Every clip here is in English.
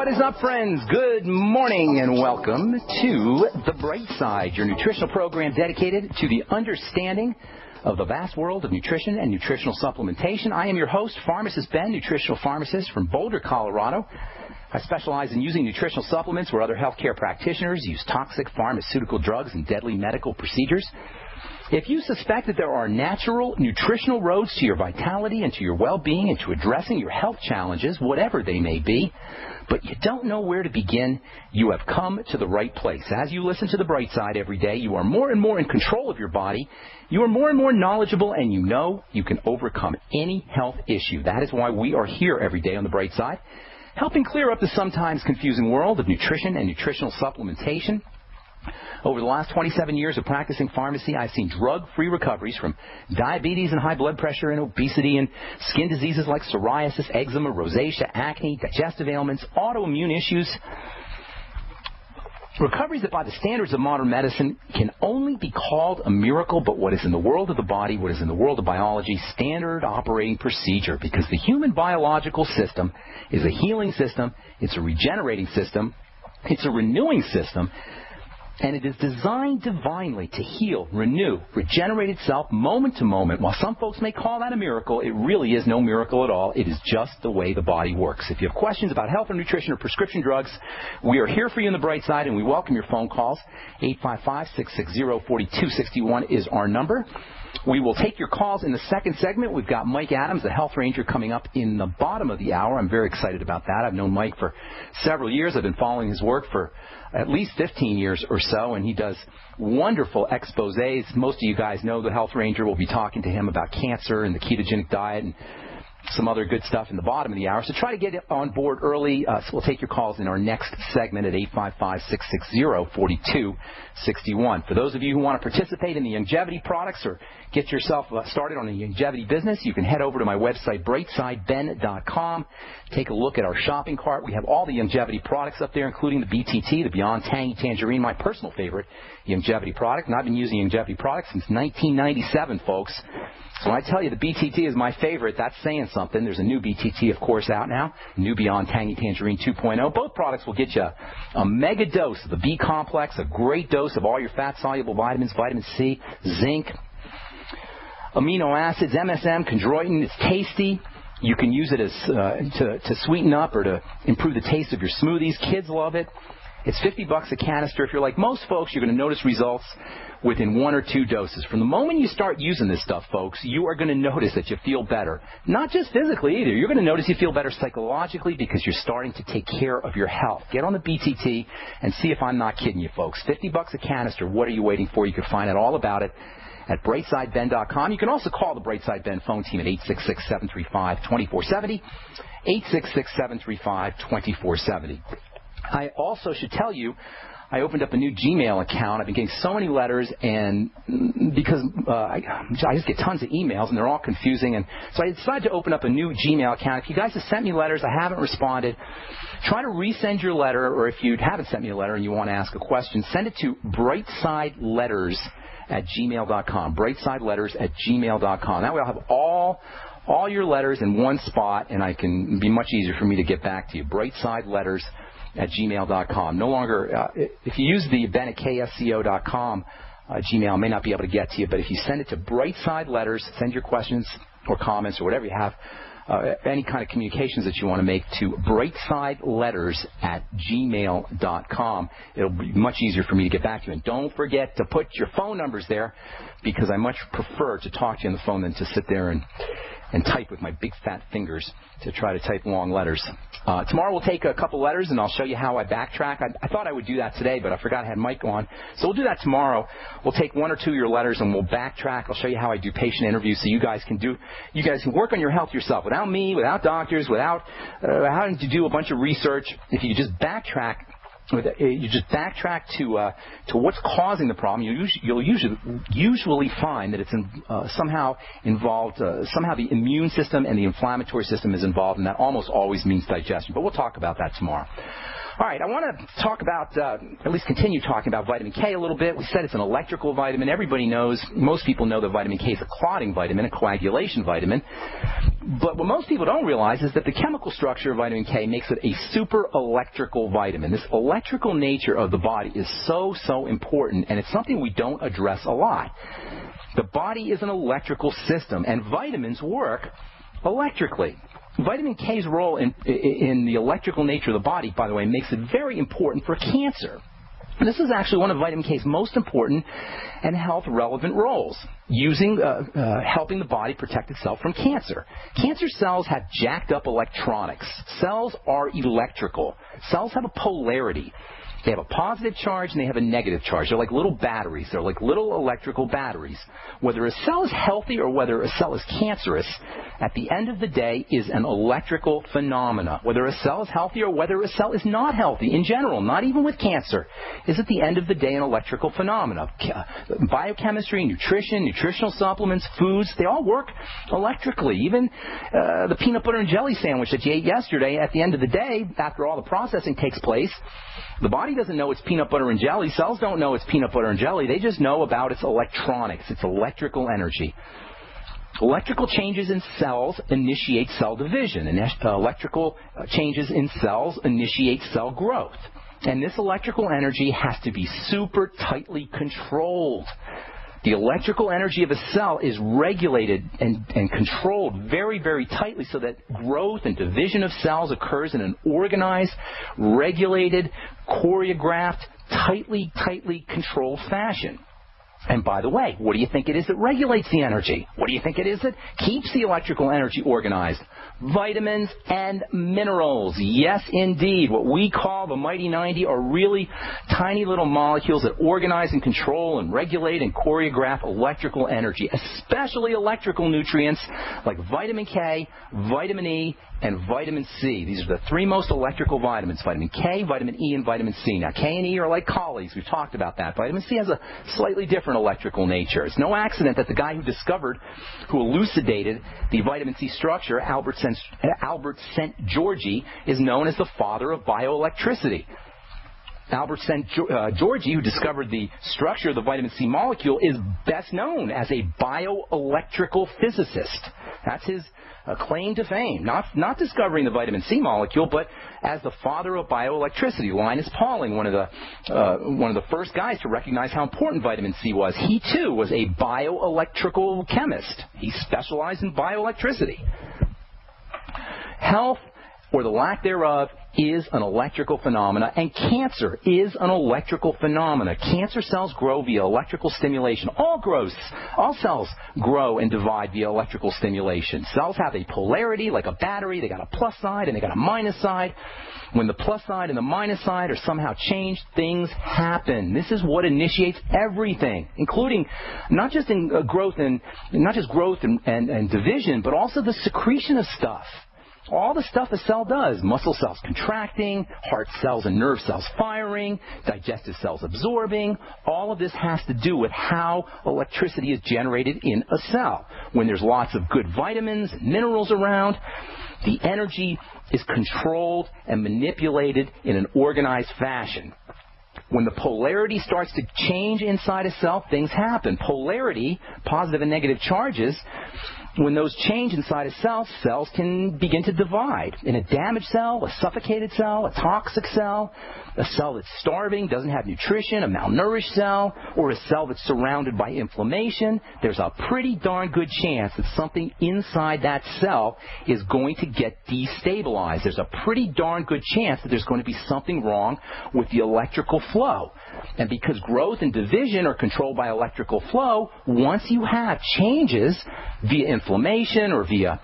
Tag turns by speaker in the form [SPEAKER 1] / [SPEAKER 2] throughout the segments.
[SPEAKER 1] What is up, friends? Good morning and welcome to The Bright Side, your nutritional program dedicated to the understanding of the vast world of nutrition and nutritional supplementation. I am your host, Pharmacist Ben, nutritional pharmacist from Boulder, Colorado. I specialize in using nutritional supplements where other healthcare practitioners use toxic pharmaceutical drugs and deadly medical procedures. If you suspect that there are natural nutritional roads to your vitality and to your well-being and to addressing your health challenges, whatever they may be, but you don't know where to begin, you have come to the right place. As you listen to The Bright Side every day, you are more and more in control of your body. You are more and more knowledgeable, and you know you can overcome any health issue. That is why we are here every day on The Bright Side, helping clear up the sometimes confusing world of nutrition and nutritional supplementation. Over the last 27 years of practicing pharmacy, I've seen drug-free recoveries from diabetes and high blood pressure and obesity and skin diseases like psoriasis, eczema, rosacea, acne, digestive ailments, autoimmune issues. Recoveries that by the standards of modern medicine can only be called a miracle, but what is in the world of the body, what is in the world of biology, standard operating procedure, because the human biological system is a healing system, it's a regenerating system, it's a renewing system, and it is designed divinely to heal, renew, regenerate itself moment to moment. While some folks may call that a miracle, it really is no miracle at all. It is just the way the body works. If you have questions about health or nutrition or prescription drugs, we are here for you on The Bright Side, and we welcome your phone calls. 855-660-4261 is our number. We will take your calls in the second segment. We've got Mike Adams, the Health Ranger, coming up in the bottom of the hour. I'm very excited about that. I've known Mike for several years. I've been following his work for at least 15 years or so, and he does wonderful exposés. Most of you guys know the Health Ranger. We'll be talking to him about cancer and the ketogenic diet and some other good stuff in the bottom of the hour. So try to get on board early. So we'll take your calls in our next segment at 855-660-4261. For those of you who want to participate in the longevity products or get yourself started on a longevity business, you can head over to my website, brightsideben.com. Take a look at our shopping cart. We have all the longevity products up there, including the BTT, the Beyond Tangy Tangerine, my personal favorite longevity product. And I've been using longevity products since 1997, folks. So when I tell you the BTT is my favorite, that's saying something. There's a new BTT, of course, out now, new Beyond Tangy Tangerine 2.0. Both products will get you a mega dose of the B complex, a great dose of all your fat-soluble vitamins, vitamin C, zinc, amino acids, MSM, chondroitin. It's tasty. You can use it as to sweeten up or to improve the taste of your smoothies. Kids love it. It's $50 a canister. If you're like most folks, you're going to notice results within 1 or 2 doses. From the moment you start using this stuff, folks, you are going to notice that you feel better. Not just physically either. You're going to notice you feel better psychologically because you're starting to take care of your health. Get on the BTT and see if I'm not kidding you, folks. $50 a canister. What are you waiting for? You can find out all about it at brightsideben.com. You can also call the Brightside Ben phone team at 866-735-2470, 866-735-2470. I also should tell you, I opened up a new Gmail account. I've been getting so many letters, and because I just get tons of emails, and they're all confusing, and so I decided to open up a new Gmail account. If you guys have sent me letters, I haven't responded, try to resend your letter, or if you haven't sent me a letter and you want to ask a question, send it to brightsidelletters@gmail.com, brightsidelletters@gmail.com. That way I'll have all your letters in one spot, and it can be much easier for me to get back to you. brightsidelletters@gmail.com. No longer, if you use the ben@ksco.com Gmail, I may not be able to get to you, but if you send it to Brightside Letters, send your questions or comments or whatever you have, any kind of communications that you want to make to brightsidelletters@gmail.com. It'll be much easier for me to get back to you. And don't forget to put your phone numbers there, because I much prefer to talk to you on the phone than to sit there and type with my big fat fingers to try to type long letters. Tomorrow we'll take a couple letters, and I'll show you how I backtrack. I thought I would do that today, but I forgot I had Mike on. So we'll do that tomorrow. We'll take 1 or 2 of your letters, and we'll backtrack. I'll show you how I do patient interviews so you guys can work on your health yourself without me, without doctors, without having to do a bunch of research. If you just backtrack, to what's causing the problem, you'll usually find that it's somehow involved, somehow the immune system and the inflammatory system is involved, and that almost always means digestion. But we'll talk about that tomorrow. All right, I want to talk about, at least continue talking about vitamin K a little bit. We said it's an electrical vitamin. Everybody knows, most people know that vitamin K is a clotting vitamin, a coagulation vitamin. But what most people don't realize is that the chemical structure of vitamin K makes it a super electrical vitamin. This electrical nature of the body is so important, and it's something we don't address a lot. The body is an electrical system, and vitamins work electrically. Vitamin K's role in the electrical nature of the body, by the way, makes it very important for cancer. And this is actually one of vitamin K's most important and health-relevant roles, helping the body protect itself from cancer. Cancer cells have jacked up electronics. Cells are electrical. Cells have a polarity. They have a positive charge and they have a negative charge. They're like little batteries. They're like little electrical batteries. Whether a cell is healthy or whether a cell is cancerous, at the end of the day is an electrical phenomena. Whether a cell is healthy or whether a cell is not healthy, in general, not even with cancer, is at the end of the day an electrical phenomena. Biochemistry, nutrition, nutritional supplements, foods, they all work electrically. Even the peanut butter and jelly sandwich that you ate yesterday, at the end of the day, after all the processing takes place, the body doesn't know it's peanut butter and jelly. Cells don't know it's peanut butter and jelly. They just know about its electronics, its electrical energy. Electrical changes in cells initiate cell division, and electrical changes in cells initiate cell growth. And this electrical energy has to be super tightly controlled. The electrical energy of a cell is regulated and controlled very tightly so that growth and division of cells occurs in an organized, regulated, choreographed, tightly controlled fashion. And by the way, what do you think it is that regulates the energy? What do you think it is that keeps the electrical energy organized? Vitamins and minerals. Yes, indeed. What we call the Mighty 90 are really tiny little molecules that organize and control and regulate and choreograph electrical energy, especially electrical nutrients like vitamin K, vitamin E, and vitamin C. These are the three most electrical vitamins, vitamin K, vitamin E, and vitamin C. Now, K and E are like colleagues. We've talked about that. Vitamin C has a slightly different electrical nature. It's no accident that the guy who elucidated the vitamin C structure, Albert St. Georgi, is known as the father of bioelectricity. Albert St. Georgi, who discovered the structure of the vitamin C molecule, is best known as a bioelectrical physicist. That's his claim to fame. Not discovering the vitamin C molecule, but as the father of bioelectricity. Linus Pauling, one of the first guys to recognize how important vitamin C was. He too was a bioelectrical chemist. He specialized in bioelectricity. Health, or the lack thereof, is an electrical phenomena, and cancer is an electrical phenomena. Cancer cells grow via electrical stimulation. All cells grow and divide via electrical stimulation. Cells have a polarity like a battery. They got a plus side and they got a minus side. When the plus side and the minus side are somehow changed, things happen. This is what initiates everything, including not just growth and division, but also the secretion of stuff. All the stuff a cell does, muscle cells contracting, heart cells and nerve cells firing, digestive cells absorbing, all of this has to do with how electricity is generated in a cell. When there's lots of good vitamins and minerals around, the energy is controlled and manipulated in an organized fashion. When the polarity starts to change inside a cell, things happen. Polarity, positive and negative charges, when those change inside a cell, cells can begin to divide. In a damaged cell, a suffocated cell, a toxic cell, a cell that's starving, doesn't have nutrition, a malnourished cell, or a cell that's surrounded by inflammation, there's a pretty darn good chance that something inside that cell is going to get destabilized. There's a pretty darn good chance that there's going to be something wrong with the electrical flow. And because growth and division are controlled by electrical flow, once you have changes via inflammation or via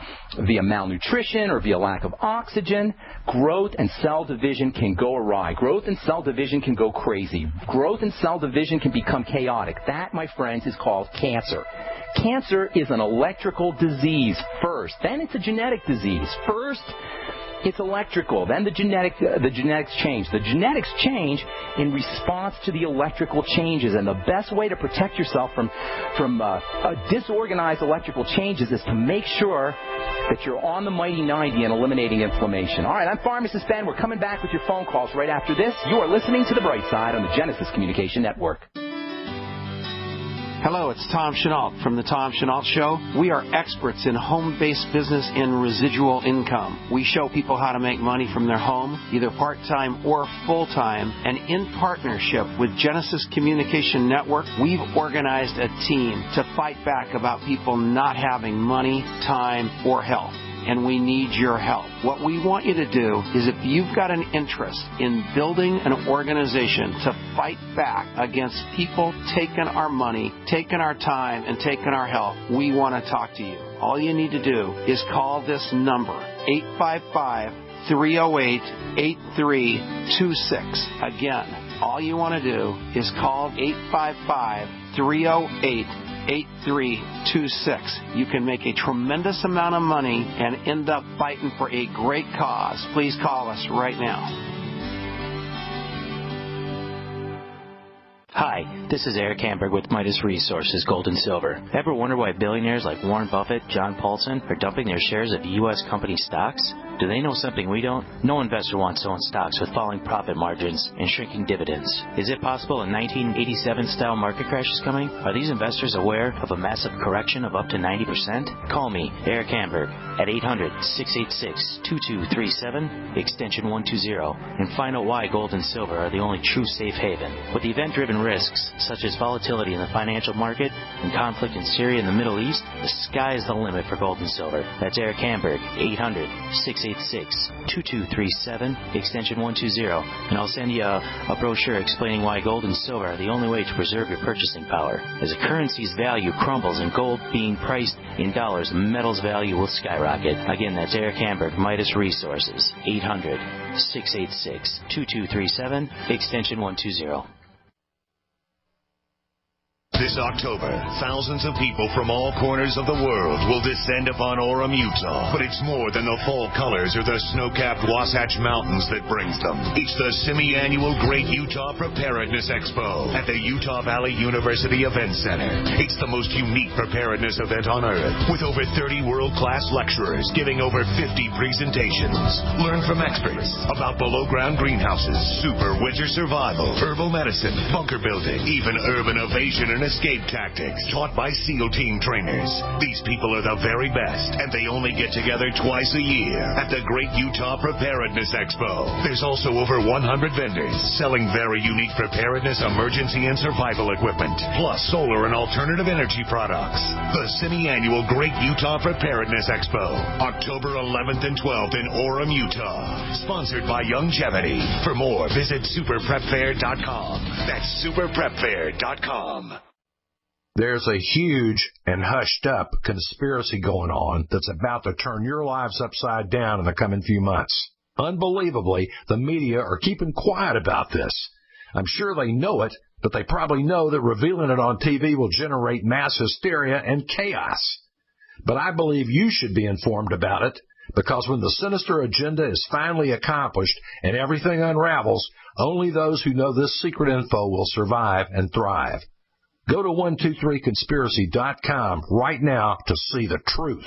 [SPEAKER 1] malnutrition or via lack of oxygen, growth and cell division can go awry. Growth and cell division can go crazy. Growth and cell division can become chaotic. That, my friends, is called cancer. Cancer is an electrical disease first. Then it's a genetic disease. First, It's electrical. Then the genetics change. The genetics change in response to the electrical changes. And the best way to protect yourself from disorganized electrical changes is to make sure that you're on the Mighty 90 and eliminating inflammation. All right, I'm Pharmacist Ben. We're coming back with your phone calls right after this. You are listening to The Bright Side on the Genesis Communication Network.
[SPEAKER 2] Hello, it's Tom Chenault from The Tom Chenault Show. We are experts in home-based business and residual income. We show people how to make money from their home, either part-time or full-time. And in partnership with Genesis Communication Network, we've organized a team to fight back about people not having money, time, or health. And we need your help. What we want you to do is, if you've got an interest in building an organization to fight back against people taking our money, taking our time, and taking our health, we want to talk to you. All you need to do is call this number, 855-308-8326. Again, all you want to do is call 855-308-8326. You can make a tremendous amount of money and end up fighting for a great cause. Please call us right now.
[SPEAKER 3] Hi, this is Eric Hamburg with Midas Resources Gold and Silver. Ever wonder why billionaires like Warren Buffett, John Paulson are dumping their shares of U.S. company stocks? Do they know something we don't? No investor wants to own stocks with falling profit margins and shrinking dividends. Is it possible a 1987-style market crash is coming? Are these investors aware of a massive correction of up to 90%? Call me, Eric Hamburg, at 800-686-2237, extension 120, and find out why gold and silver are the only true safe haven. With event-driven risks, such as volatility in the financial market and conflict in Syria and the Middle East, the sky is the limit for gold and silver. That's Eric Hamburg, 800-686-2237, extension 120, and I'll send you a brochure explaining why gold and silver are the only way to preserve your purchasing power. As a currency's value crumbles and gold being priced in dollars, metal's value will skyrocket. Again, that's Eric Hamburg, Midas Resources, 800-686-2237, extension 120.
[SPEAKER 4] This October, thousands of people from all corners of the world will descend upon Orem, Utah. But it's more than the fall colors or the snow-capped Wasatch Mountains that brings them. It's the semi-annual Great Utah Preparedness Expo at the Utah Valley University Event Center. It's the most unique preparedness event on earth, with over 30 world-class lecturers giving over 50 presentations. Learn from experts about below-ground greenhouses, super winter survival, herbal medicine, bunker building, even urban evasion and escape tactics taught by SEAL team trainers. These people are the very best, and they only get together twice a year at the Great Utah Preparedness Expo. There's also over 100 vendors selling very unique preparedness, emergency, and survival equipment, plus solar and alternative energy products. The semi-annual Great Utah Preparedness Expo, October 11th and 12th in Orem, Utah. Sponsored by Youngevity. For more, visit superprepfair.com. That's superprepfair.com.
[SPEAKER 5] There's a huge and hushed-up conspiracy going on that's about to turn your lives upside down in the coming few months. Unbelievably, the media are keeping quiet about this. I'm sure they know it, but they probably know that revealing it on TV will generate mass hysteria and chaos. But I believe you should be informed about it, because when the sinister agenda is finally accomplished and everything unravels, only those who know this secret info will survive and thrive. Go to 123conspiracy.com right now to see the truth.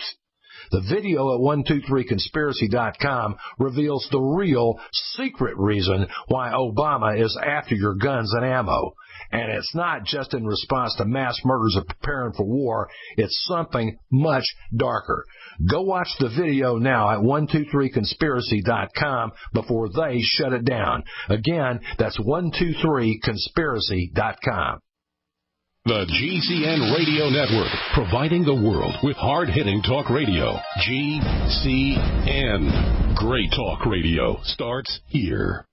[SPEAKER 5] The video at 123conspiracy.com reveals the real secret reason why Obama is after your guns and ammo. And it's not just in response to mass murders of preparing for war. It's something much darker. Go watch the video now at 123conspiracy.com before they shut it down. Again, that's 123conspiracy.com.
[SPEAKER 6] The GCN Radio Network, providing the world with hard-hitting talk radio. GCN. Great talk radio starts here.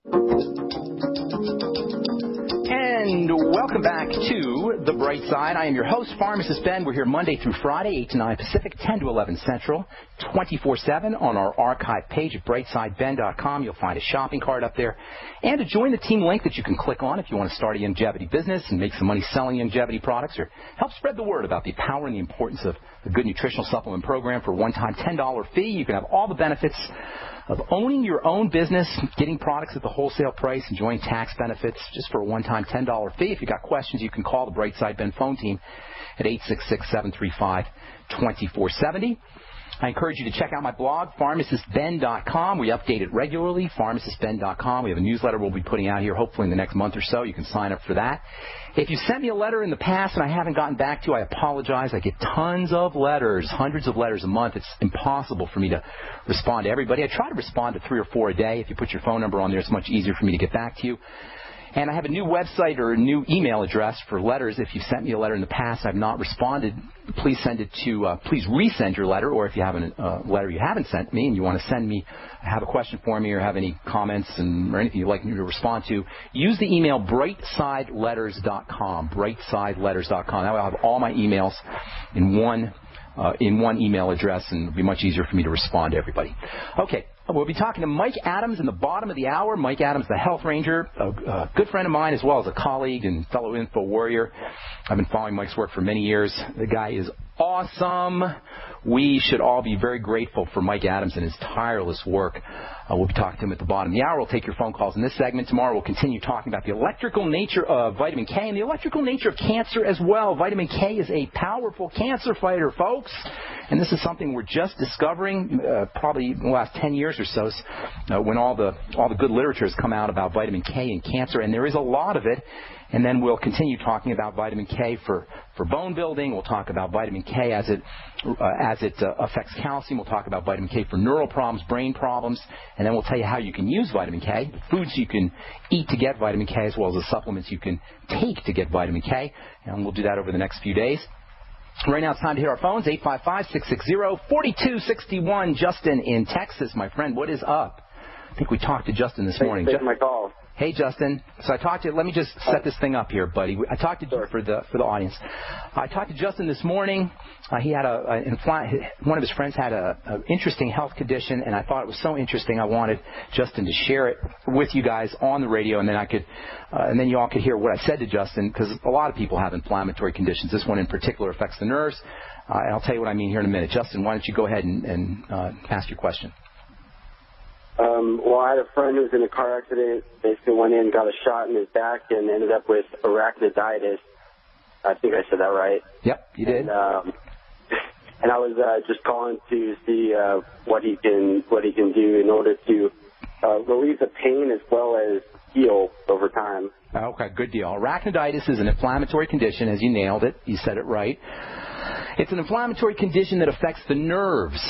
[SPEAKER 1] And welcome Welcome back to The Bright Side. I am your host, Pharmacist Ben. We're here Monday through Friday, 8 to 9 Pacific, 10 to 11 Central, 24/7 on our archive page at brightsideben.com. You'll find a shopping cart up there. And to join the team link that you can click on if you want to start a longevity business and make some money selling longevity products or help spread the word about the power and the importance of a good nutritional supplement program for a one-time $10 fee. You can have all the benefits of owning your own business, getting products at the wholesale price, enjoying tax benefits just for a one-time $10 fee. If you've got questions, you can call the Brightside Ben phone team at 866-735-2470. I encourage you to check out my blog, pharmacistben.com. We update it regularly, pharmacistben.com. We have a newsletter we'll be putting out here hopefully in the next month or so. You can sign up for that. If you sent me a letter in the past and I haven't gotten back to you, I apologize. I get tons of letters, hundreds of letters a month. It's impossible for me to respond to everybody. I try to respond to 3 or 4 a day. If you put your phone number on there, it's much easier for me to get back to you. And I have a new website or a new email address for letters. If you've sent me a letter in the past, I've not responded, please send it to, please resend your letter. Or if you have a letter you haven't sent me and you want to send me, have a question for me or have any comments or anything you'd like me to respond to, use the email brightsideletters.com, brightsideletters.com. That way I'll have all my emails in one email address, and it'll be much easier for me to respond to everybody. Okay. We'll be talking to Mike Adams in the bottom of the hour. Mike Adams, the health ranger, a good friend of mine as well as a colleague and fellow info warrior. I've been following Mike's work for many years. The guy is awesome. We should all be very grateful for Mike Adams and his tireless work. We'll be talking to him at the bottom of the hour. We'll take your phone calls in this segment. Tomorrow we'll continue talking about the electrical nature of vitamin K and the electrical nature of cancer as well. Vitamin K is a powerful cancer fighter, folks. And this is something we're just discovering probably in the last 10 years or so when all the good literature has come out about vitamin K and cancer, and there is a lot of it. And then we'll continue talking about vitamin K for bone building. We'll talk about vitamin K as it affects calcium. We'll talk about vitamin K for neural problems, brain problems. And then we'll tell you how you can use vitamin K, the foods you can eat to get vitamin K, as well as the supplements you can take to get vitamin K. And we'll do that over the next few days. Right now it's time to hit our phones, 855-660-4261. Justin in Texas, my friend, what is up? I think we talked to Justin this morning.
[SPEAKER 7] Thanks for my call.
[SPEAKER 1] Hey, Justin. So I talked to you. Let me just set this thing up here, buddy. I talked to you for the audience. I talked to Justin this morning. He had one of his friends had an interesting health condition, and I thought it was so interesting. I wanted Justin to share it with you guys on the radio, and then then you all could hear what I said to Justin, because a lot of people have inflammatory conditions. This one in particular affects the nerves. And I'll tell you what I mean here in a minute. Justin, why don't you go ahead and ask your question?
[SPEAKER 7] Well, I had a friend who was in a car accident, basically went in, got a shot in his back, and ended up with arachniditis. I think I said that right.
[SPEAKER 1] Yep, you did.
[SPEAKER 7] And I was just calling to see what he can do in order to relieve the pain as well as heal over time.
[SPEAKER 1] Okay, good deal. Arachniditis is an inflammatory condition, as you nailed it. You said it right. It's an inflammatory condition that affects the nerves,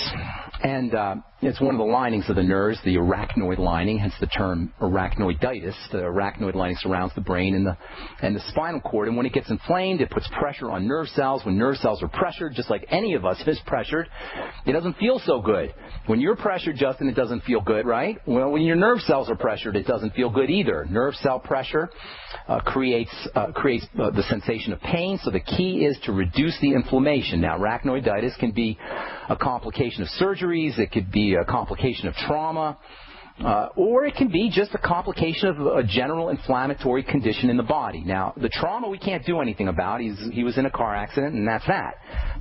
[SPEAKER 1] and it's one of the linings of the nerves, the arachnoid lining, hence the term arachnoiditis. The arachnoid lining surrounds the brain and the spinal cord, and when it gets inflamed, it puts pressure on nerve cells. When nerve cells are pressured, just like any of us is pressured, it doesn't feel so good. When you're pressured, Justin, it doesn't feel good, right? Well, when your nerve cells are pressured, it doesn't feel good either. Nerve cell pressure creates the sensation of pain, so the key is to reduce the inflammation. Now, arachnoiditis can be a complication of surgeries. It could be a complication of trauma. Or it can be just a complication of a general inflammatory condition in the body. Now, the trauma we can't do anything about. He was in a car accident, and that's that.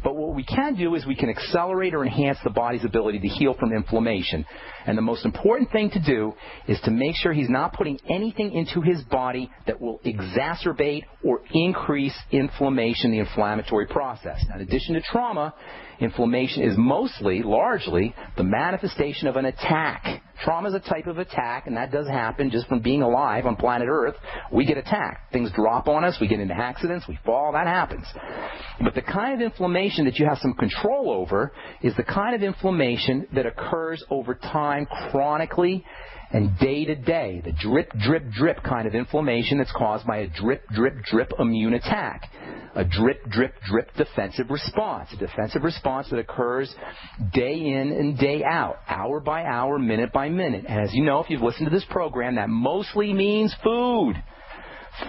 [SPEAKER 1] But what we can do is we can accelerate or enhance the body's ability to heal from inflammation. And the most important thing to do is to make sure he's not putting anything into his body that will exacerbate or increase inflammation, the inflammatory process. Now, in addition to trauma, inflammation is largely, the manifestation of an attack. Trauma is a type of attack, and that does happen just from being alive on planet Earth. We get attacked. Things drop on us. We get into accidents. We fall. That happens. But the kind of inflammation that you have some control over is the kind of inflammation that occurs over time chronically and day to day. The drip, drip, drip kind of inflammation that's caused by a drip, drip, drip immune attack. A drip, drip, drip defensive response. A defensive response that occurs day in and day out, hour by hour, minute by minute. And as you know, if you've listened to this program, that mostly means food.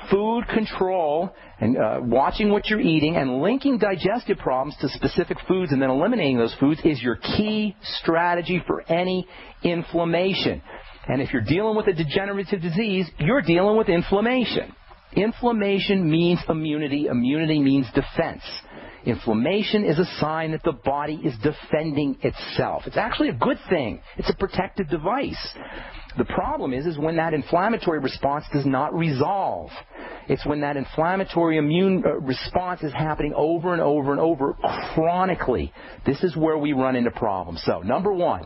[SPEAKER 1] Food control and watching what you're eating and linking digestive problems to specific foods and then eliminating those foods is your key strategy for any inflammation. And if you're dealing with a degenerative disease, you're dealing with inflammation. Inflammation means immunity. Immunity means defense. Inflammation is a sign that the body is defending itself. It's actually a good thing. It's a protective device. The problem is when that inflammatory response does not resolve. It's when that inflammatory immune response is happening over and over and over chronically. This is where we run into problems. So, number one,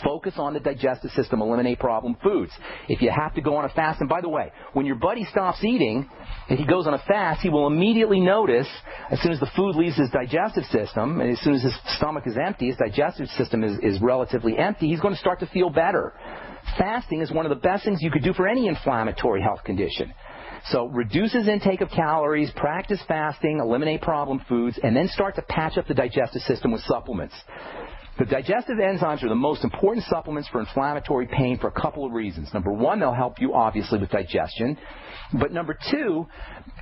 [SPEAKER 1] focus on the digestive system. Eliminate problem foods. If you have to go on a fast, and by the way, when your buddy stops eating, if he goes on a fast, he will immediately notice, as soon as the food leaves his digestive system, and as soon as his stomach is empty, his digestive system is relatively empty, he's going to start to feel better. Fasting is one of the best things you could do for any inflammatory health condition. So reduce his intake of calories, practice fasting, eliminate problem foods, and then start to patch up the digestive system with supplements. The digestive enzymes are the most important supplements for inflammatory pain for a couple of reasons. Number one, they'll help you, obviously, with digestion. But number two,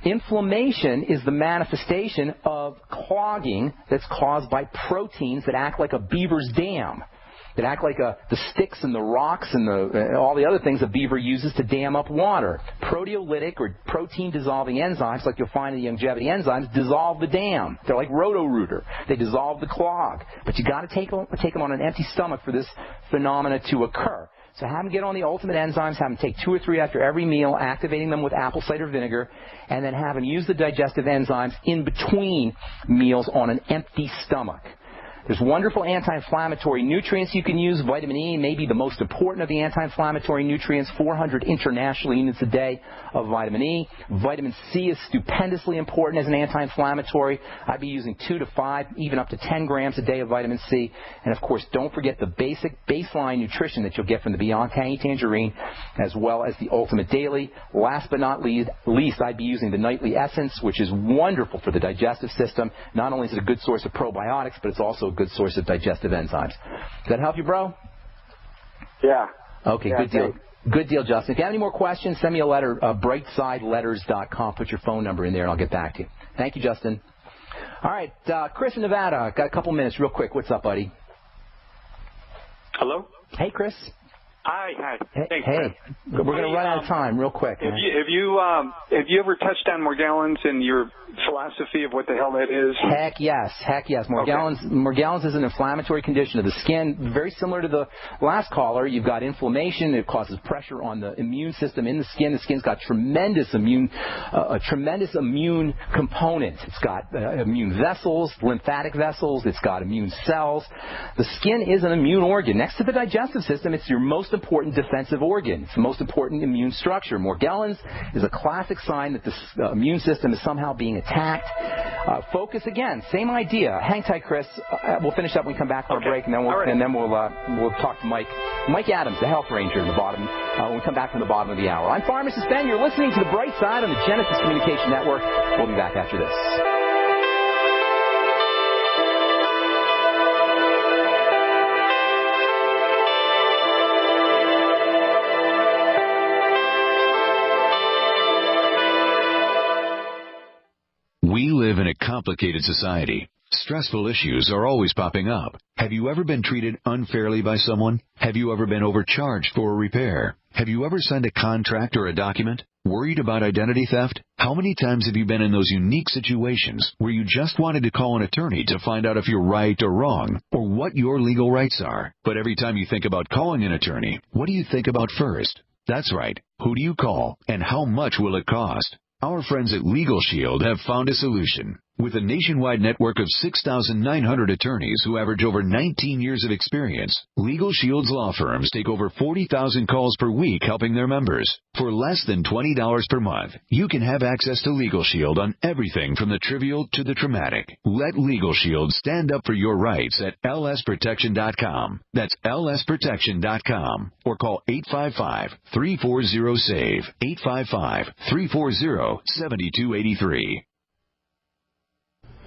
[SPEAKER 1] inflammation is the manifestation of clogging that's caused by proteins that act like a beaver's dam. That act like the sticks and the rocks and all the other things a beaver uses to dam up water. Proteolytic or protein-dissolving enzymes, like you'll find in the longevity enzymes, dissolve the dam. They're like Roto-Rooter. They dissolve the clog. But you got to take them on an empty stomach for this phenomena to occur. So have them get on the ultimate enzymes, have them take 2 or 3 after every meal, activating them with apple cider vinegar, and then have them use the digestive enzymes in between meals on an empty stomach. There's wonderful anti-inflammatory nutrients you can use. Vitamin E may be the most important of the anti-inflammatory nutrients, 400 international units a day of vitamin E. Vitamin C is stupendously important as an anti-inflammatory. I'd be using 2 to 5, even up to 10 grams a day of vitamin C. And, of course, don't forget the basic baseline nutrition that you'll get from the Beyond Tangy Tangerine, as well as the Ultimate Daily. Last but not least, I'd be using the Nightly Essence, which is wonderful for the digestive system. Not only is it a good source of probiotics, but it's also a good source of digestive enzymes. Does that help you, bro?
[SPEAKER 7] Yeah.
[SPEAKER 1] Okay,
[SPEAKER 7] yeah,
[SPEAKER 1] good deal.
[SPEAKER 7] Thanks.
[SPEAKER 1] Good deal, Justin. If you have any more questions, send me a letter, brightsideLetters.com. Put your phone number in there, and I'll get back to you. Thank you, Justin. All right, Chris in Nevada. Got a couple minutes real quick. What's up, buddy?
[SPEAKER 8] Hello?
[SPEAKER 1] Hey, Chris.
[SPEAKER 8] Hi. Thanks,
[SPEAKER 1] hey. We're going to run out of time real quick.
[SPEAKER 8] Have you ever touched on Morgellons and your philosophy of what the hell that is?
[SPEAKER 1] Heck yes. Morgellons is an inflammatory condition of the skin, very similar to the last caller. You've got inflammation. It causes pressure on the immune system in the skin. The skin's got tremendous immune component. It's got immune vessels, lymphatic vessels. It's got immune cells. The skin is an immune organ. Next to the digestive system, it's your most important defensive organ. It's the most important immune structure. Morgellons is a classic sign that the immune system is somehow being attacked. Focus again, same idea. Hang tight, Chris. We'll finish up when we come back from our break, and then we'll talk to Mike Adams, the health ranger, in the bottom. When we come back from the bottom of the hour. I'm Pharmacist Ben. You're listening to The Bright Side on the Genesis Communication Network. We'll be back after this.
[SPEAKER 9] We live in a complicated society. Stressful issues are always popping up. Have you ever been treated unfairly by someone? Have you ever been overcharged for a repair? Have you ever signed a contract or a document? Worried about identity theft? How many times have you been in those unique situations where you just wanted to call an attorney to find out if you're right or wrong, or what your legal rights are? But every time you think about calling an attorney, what do you think about first? That's right. Who do you call, and how much will it cost? Our friends at Legal Shield have found a solution. With a nationwide network of 6,900 attorneys who average over 19 years of experience, Legal Shield's law firms take over 40,000 calls per week helping their members. For less than $20 per month, you can have access to Legal Shield on everything from the trivial to the traumatic. Let Legal Shield stand up for your rights at lsprotection.com. That's lsprotection.com. Or call 855-340-SAVE, 855-340-7283.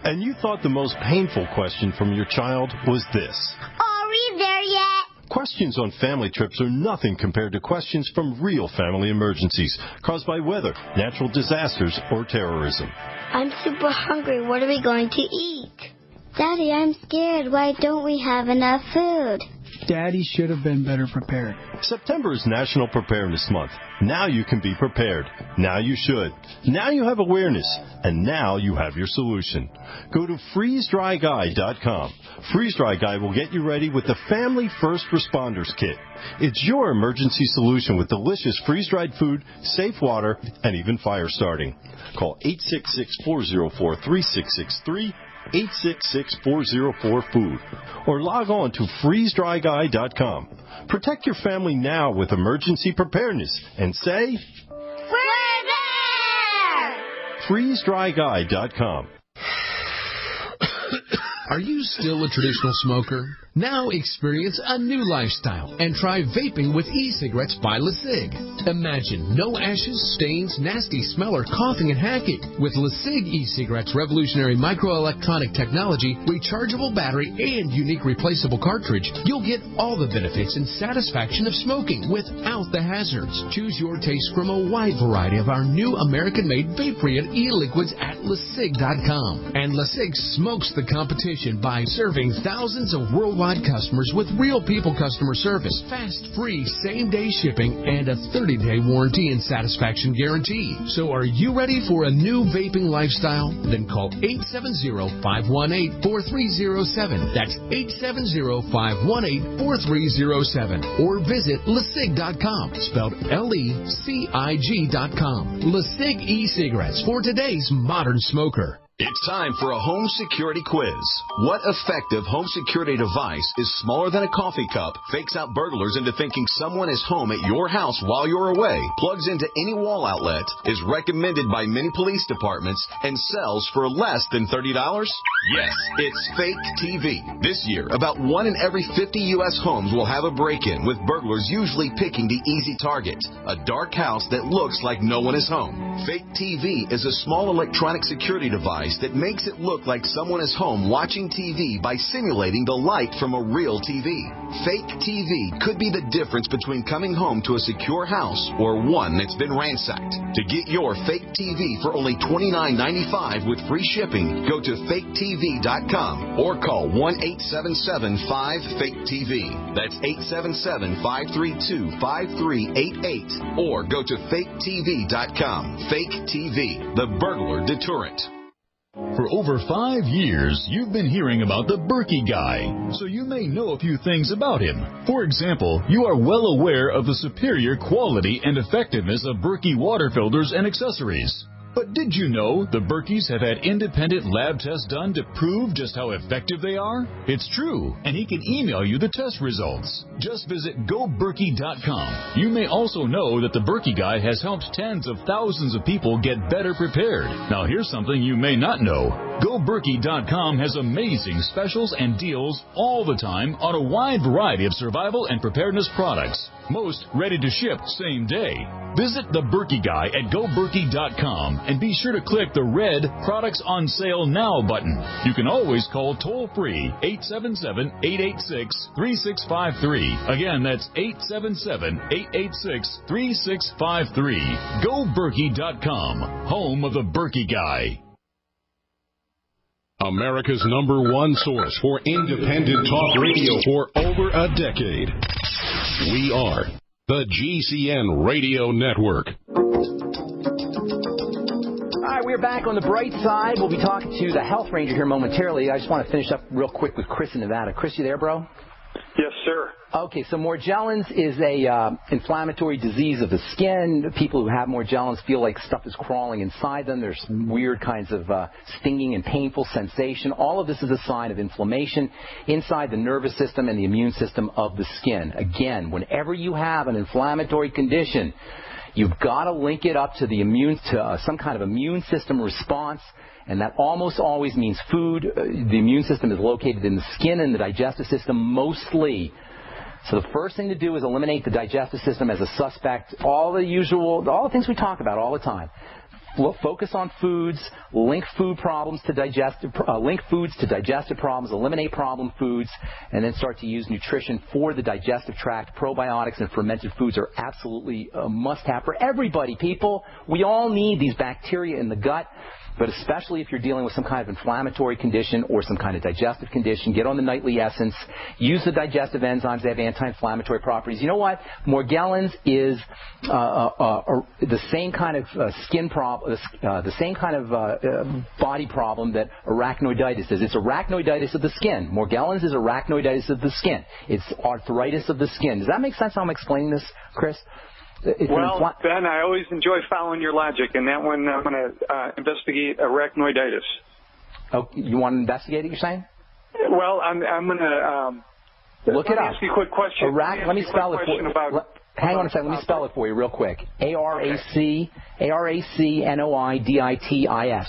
[SPEAKER 10] And you thought the most painful question from your child was this.
[SPEAKER 11] Are we there yet?
[SPEAKER 10] Questions on family trips are nothing compared to questions from real family emergencies caused by weather, natural disasters, or terrorism.
[SPEAKER 11] I'm super hungry. What are we going to eat? Daddy, I'm scared. Why don't we have enough food?
[SPEAKER 12] Daddy should have been better prepared.
[SPEAKER 10] September is National Preparedness Month. Now you can be prepared. Now you should. Now you have awareness. And now you have your solution. Go to freezedryguy.com. Freeze Dry Guy will get you ready with the Family First Responders Kit. It's your emergency solution with delicious freeze-dried food, safe water, and even fire starting. Call 866-404-3663. 866-404-FOOD, or log on to freezedryguy.com. Protect your family now with emergency preparedness and say,
[SPEAKER 11] We're there!
[SPEAKER 10] freezedryguy.com.
[SPEAKER 13] Are you still a traditional smoker? Now experience a new lifestyle and try vaping with e-cigarettes by LeSig. Imagine no ashes, stains, nasty smell, or coughing and hacking. With LeSig e-cigarettes' revolutionary microelectronic technology, rechargeable battery, and unique replaceable cartridge, you'll get all the benefits and satisfaction of smoking without the hazards. Choose your taste from a wide variety of our new American-made vape-free and e-liquids at LeSig.com. And LeSig smokes the competition by serving thousands of worldwide customers with real people customer service, fast, free, same-day shipping, and a 30-day warranty and satisfaction guarantee. So are you ready for a new vaping lifestyle? Then call 870-518-4307. That's 870-518-4307. Or visit LeSig.com, spelled LECIG.com. LeSig e-cigarettes for today's modern smoker.
[SPEAKER 14] It's time for a home security quiz. What effective home security device is smaller than a coffee cup, fakes out burglars into thinking someone is home at your house while you're away, plugs into any wall outlet, is recommended by many police departments, and sells for less than $30? Yes, it's Fake TV. This year, about 1 in every 50 U.S. homes will have a break-in, with burglars usually picking the easy target, a dark house that looks like no one is home. Fake TV is a small electronic security device that makes it look like someone is home watching TV by simulating the light from a real TV. Fake TV could be the difference between coming home to a secure house or one that's been ransacked. To get your fake TV for only $29.95 with free shipping, go to faketv.com or call 1-877-5-FAKE-TV. That's 877-532-5388 or go to faketv.com. Fake TV, the burglar deterrent.
[SPEAKER 15] For over 5 years, you've been hearing about the Berkey Guy, so you may know a few things about him. For example, you are well aware of the superior quality and effectiveness of Berkey water filters and accessories. But did you know the Berkeys have had independent lab tests done to prove just how effective they are? It's true, and he can email you the test results. Just visit GoBerkey.com. You may also know that the Berkey Guy has helped tens of thousands of people get better prepared. Now here's something you may not know. GoBerkey.com has amazing specials and deals all the time on a wide variety of survival and preparedness products. Most ready to ship same day. Visit the Berkey Guy at GoBerkey.com and be sure to click the red Products on Sale Now button. You can always call toll-free 877-886-3653. Again, that's 877-886-3653. GoBerkey.com, home of the Berkey Guy.
[SPEAKER 6] America's #1 source for independent talk radio for over a decade. We are the GCN Radio Network.
[SPEAKER 1] All right, we're back on the bright side. We'll be talking to the health ranger here momentarily. I just want to finish up real quick with Chris in Nevada. Chris, you there, bro?
[SPEAKER 8] Yes, sir.
[SPEAKER 1] Okay, so Morgellons is a inflammatory disease of the skin. People who have Morgellons feel like stuff is crawling inside them. There's weird kinds of stinging and painful sensation. All of this is a sign of inflammation inside the nervous system and the immune system of the skin. Again, whenever you have an inflammatory condition, you've got to link it up to the some kind of immune system response. And that almost always means food. The immune system is located in the skin and the digestive system mostly. So the first thing to do is eliminate the digestive system as a suspect. All the things we talk about all the time. focus on foods, link foods to digestive problems, eliminate problem foods, and then start to use nutrition for the digestive tract. Probiotics and fermented foods are absolutely a must-have for everybody, people. We all need these bacteria in the gut. But especially if you're dealing with some kind of inflammatory condition or some kind of digestive condition, get on the Nightly Essence. Use the digestive enzymes. They have anti-inflammatory properties. You know what? Morgellons is the same kind of skin problem, the same kind of body problem that arachnoiditis is. It's arachnoiditis of the skin. Morgellons is arachnoiditis of the skin. It's arthritis of the skin. Does that make sense how I'm explaining this, Chris?
[SPEAKER 8] Well, Ben, I always enjoy following your logic, and that one I'm going to investigate arachnoiditis.
[SPEAKER 1] Oh, you want to investigate it, you're saying?
[SPEAKER 8] Well, I'm going to
[SPEAKER 1] look it up.
[SPEAKER 8] Ask you a quick question.
[SPEAKER 1] Let me spell it for you. Hang on a second. Let me spell it for you real quick. arachnoiditis.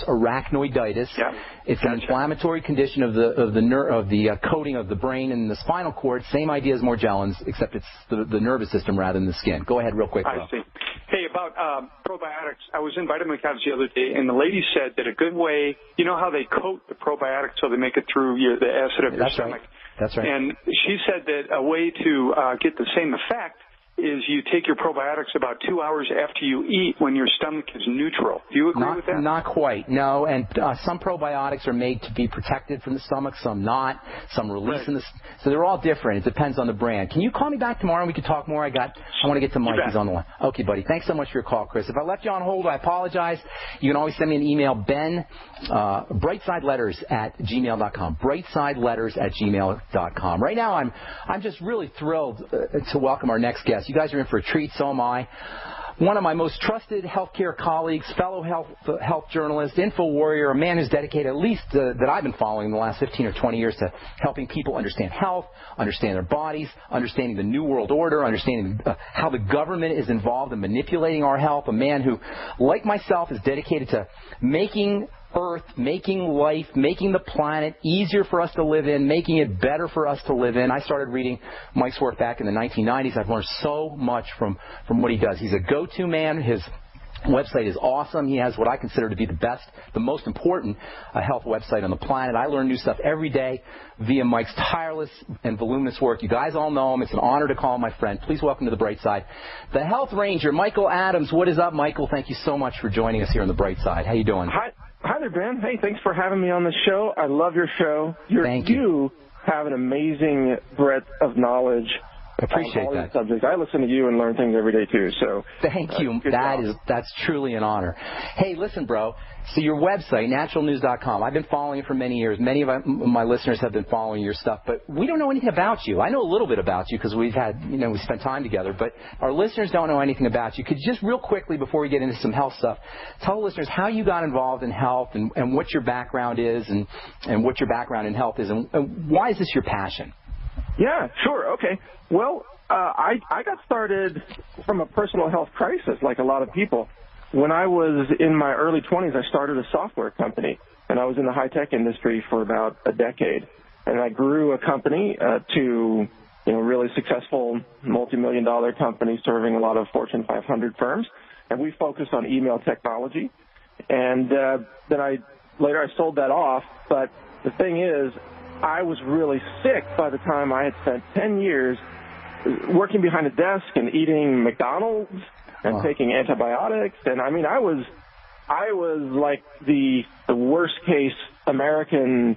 [SPEAKER 1] Arachnoiditis.
[SPEAKER 8] Yeah.
[SPEAKER 1] It's an inflammatory condition of the coating of the brain and the spinal cord. Same idea as Morgellons, except it's the nervous system rather than the skin. Go ahead real quick, bro.
[SPEAKER 8] I see. Hey, about probiotics, I was in Vitamin Couch the other day, and the lady said that a good way, you know how they coat the probiotics so they make it through the acid of your stomach?
[SPEAKER 1] That's right.
[SPEAKER 8] And she said that a way to get the same effect is you take your probiotics about 2 hours after you eat when your stomach is neutral. Do you agree with that?
[SPEAKER 1] Not quite, no. And some probiotics are made to be protected from the stomach, some not. Some release in the... So they're all different. It depends on the brand. Can you call me back tomorrow and we can talk more? I want to get to Mike. He's on the line. Okay, buddy. Thanks so much for your call, Chris. If I left you on hold, I apologize. You can always send me an email, brightsideletters@gmail.com. brightsideletters@gmail.com. Right now, I'm just really thrilled to welcome our next guest. You guys are in for a treat, so am I. One of my most trusted healthcare colleagues, fellow health journalist, info warrior, a man who's dedicated, at least that I've been following the last 15 or 20 years, to helping people understand health, understand their bodies, understanding the New World Order, understanding how the government is involved in manipulating our health. A man who, like myself, is dedicated to making Earth, making life, making the planet easier for us to live in, making it better for us to live in. I started reading Mike's work back in the 1990s. I've learned so much from what he does. He's a go-to man. His website is awesome. He has what I consider to be the best, the most important health website on the planet. I learn new stuff every day via Mike's tireless and voluminous work. You guys all know him. It's an honor to call him my friend. Please welcome to the Bright Side, the Health Ranger, Michael Adams. What is up, Michael? Thank you so much for joining us here on the Bright Side. How you doing?
[SPEAKER 16] Hi there, Ben. Hey, thanks for having me on the show. I love your show.
[SPEAKER 1] Thank you.
[SPEAKER 16] You have an amazing breadth of knowledge.
[SPEAKER 1] I appreciate that.
[SPEAKER 16] Subjects. I listen to you and learn things every day too. So
[SPEAKER 1] thank you. That's truly an honor. Hey, listen, bro. So your website, naturalnews.com. I've been following it for many years. Many of my listeners have been following your stuff, but we don't know anything about you. I know a little bit about you because we spent time together, but our listeners don't know anything about you. Could you just real quickly, before we get into some health stuff, tell the listeners how you got involved in health and what your background is and what your background in health is and why is this your passion?
[SPEAKER 16] Yeah, sure. Okay. Well, I got started from a personal health crisis, like a lot of people. When I was in my early 20s, I started a software company, and I was in the high-tech industry for about a decade. And I grew a company to really successful multi-million-dollar company serving a lot of Fortune 500 firms. And we focused on email technology. And then I sold that off. But the thing is, I was really sick by the time I had spent 10 years working behind a desk and eating McDonald's and taking antibiotics. And I mean, I was like the worst case American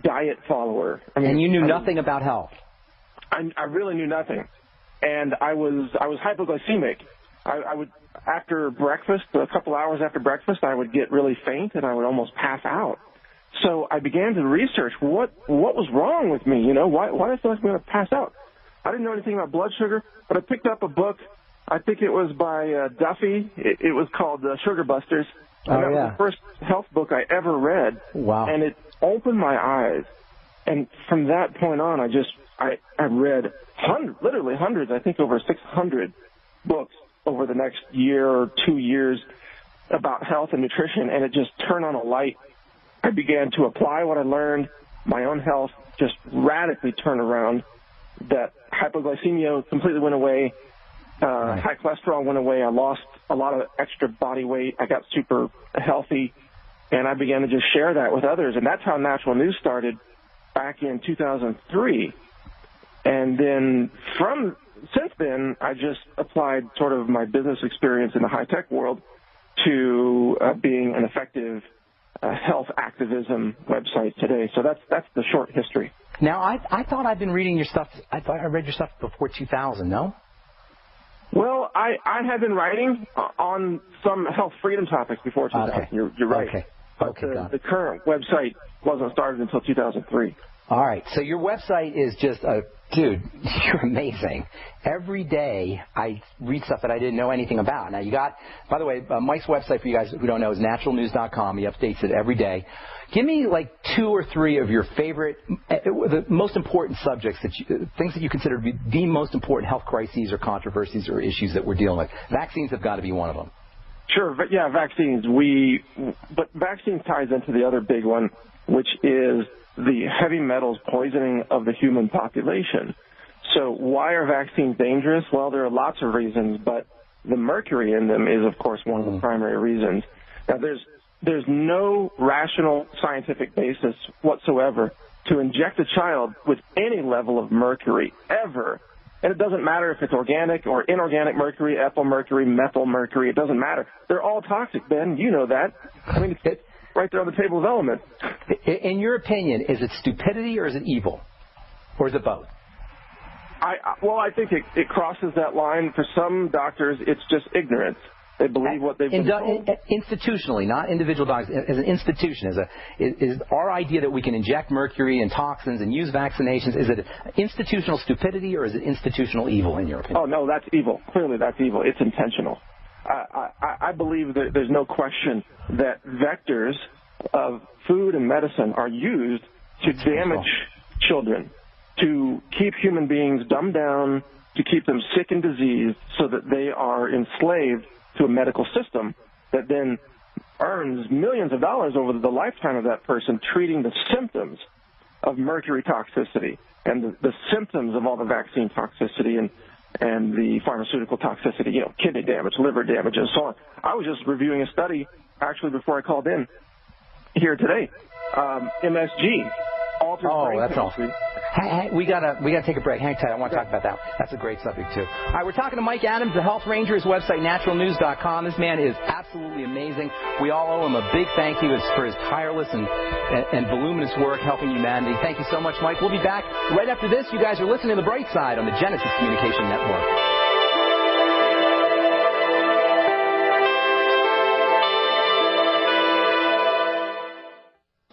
[SPEAKER 16] diet follower. I mean,
[SPEAKER 1] and you knew nothing about health.
[SPEAKER 16] I really knew nothing. And I was hypoglycemic. I would, after breakfast, a couple hours after breakfast, I would get really faint and I would almost pass out. So I began to research what was wrong with me. Why did I feel like I'm going to pass out? I didn't know anything about blood sugar, but I picked up a book. I think it was by Duffy. It was called Sugar Busters. And that was the first health book I ever read.
[SPEAKER 1] Wow.
[SPEAKER 16] And it opened my eyes. And from that point on, I read literally hundreds, I think over 600 books over the next year or 2 years about health and nutrition, and it just turned on a light. I began to apply what I learned. My own health just radically turned around. That hypoglycemia completely went away. High cholesterol went away. I lost a lot of extra body weight. I got super healthy, and I began to just share that with others. And that's how Natural News started back in 2003. And then since then, I just applied sort of my business experience in the high-tech world to being an effective health activism website today. So that's the short history.
[SPEAKER 1] Now, I thought I'd been reading your stuff. I thought I read your stuff before 2000, no?
[SPEAKER 16] Well, I had been writing on some health freedom topics before 2000.
[SPEAKER 1] Okay.
[SPEAKER 16] You're right.
[SPEAKER 1] Okay.
[SPEAKER 16] But the current website wasn't started until 2003.
[SPEAKER 1] All right. So your website is just dude, you're amazing. Every day I read stuff that I didn't know anything about. Now, by the way, Mike's website, for you guys who don't know, is naturalnews.com. He updates it every day. Give me like 2 or 3 of your favorite, the most important subjects, things that you consider to be the most important health crises or controversies or issues that we're dealing with. Vaccines have got to be one of them.
[SPEAKER 16] Sure. Yeah, vaccines. But vaccines ties into the other big one, which is the heavy metals poisoning of the human population. So why are vaccines dangerous? Well, there are lots of reasons, but the mercury in them is, of course, one of the primary reasons. Now, there's no rational scientific basis whatsoever to inject a child with any level of mercury ever. And it doesn't matter if it's organic or inorganic mercury, ethyl mercury, methyl mercury. It doesn't matter. They're all toxic, Ben. You know that. I mean, it's right there on the table of elements.
[SPEAKER 1] In your opinion, is it stupidity or is it evil? Or is it both?
[SPEAKER 16] I think it crosses that line. For some doctors, it's just ignorance. They believe what they've been told.
[SPEAKER 1] Institutionally, not individual doctors, as an institution, is our idea that we can inject mercury and toxins and use vaccinations, is it institutional stupidity or is it institutional evil, in your opinion?
[SPEAKER 16] Oh, no, that's evil. Clearly, that's evil. It's intentional. I believe that there's no question that vectors of food and medicine are used to damage children, to keep human beings dumbed down, to keep them sick and diseased so that they are enslaved to a medical system that then earns millions of dollars over the lifetime of that person treating the symptoms of mercury toxicity and the symptoms of all the vaccine toxicity and the pharmaceutical toxicity, kidney damage, liver damage, and so on. I was just reviewing a study, actually, before I called in here today, MSG.
[SPEAKER 1] That's awesome. Hey, we gotta take a break. Hang tight. I want to talk about that. That's a great subject too. All right, we're talking to Mike Adams, the Health Ranger. His website, naturalnews.com. This man is absolutely amazing. We all owe him a big thank you for his tireless and voluminous work helping humanity. Thank you so much, Mike. We'll be back right after this. You guys are listening to The Bright Side on the Genesis Communication Network.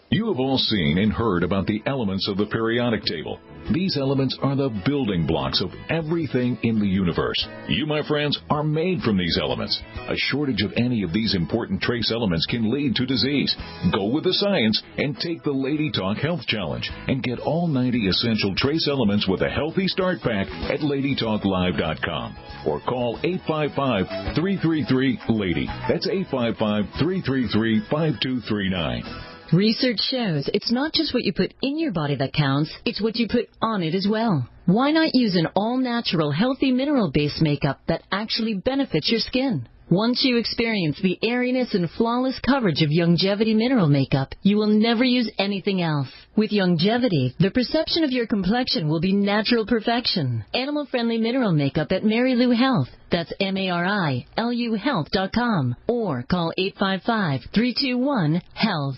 [SPEAKER 6] You have all seen and heard about the elements of the periodic table. These elements are the building blocks of everything in the universe. You, my friends, are made from these elements. A shortage of any of these important trace elements can lead to disease. Go with the science and take the Lady Talk Health Challenge and get all 90 essential trace elements with a healthy start pack at LadyTalkLive.com or call 855-333-LADY. That's 855-333-5239.
[SPEAKER 17] Research shows it's not just what you put in your body that counts, it's what you put on it as well. Why not use an all-natural, healthy mineral-based makeup that actually benefits your skin? Once you experience the airiness and flawless coverage of Youngevity mineral makeup, you will never use anything else. With Youngevity, the perception of your complexion will be natural perfection. Animal-friendly mineral makeup at Mary Lou Health. That's MARILU Health.com or call 855-321-HEALTH.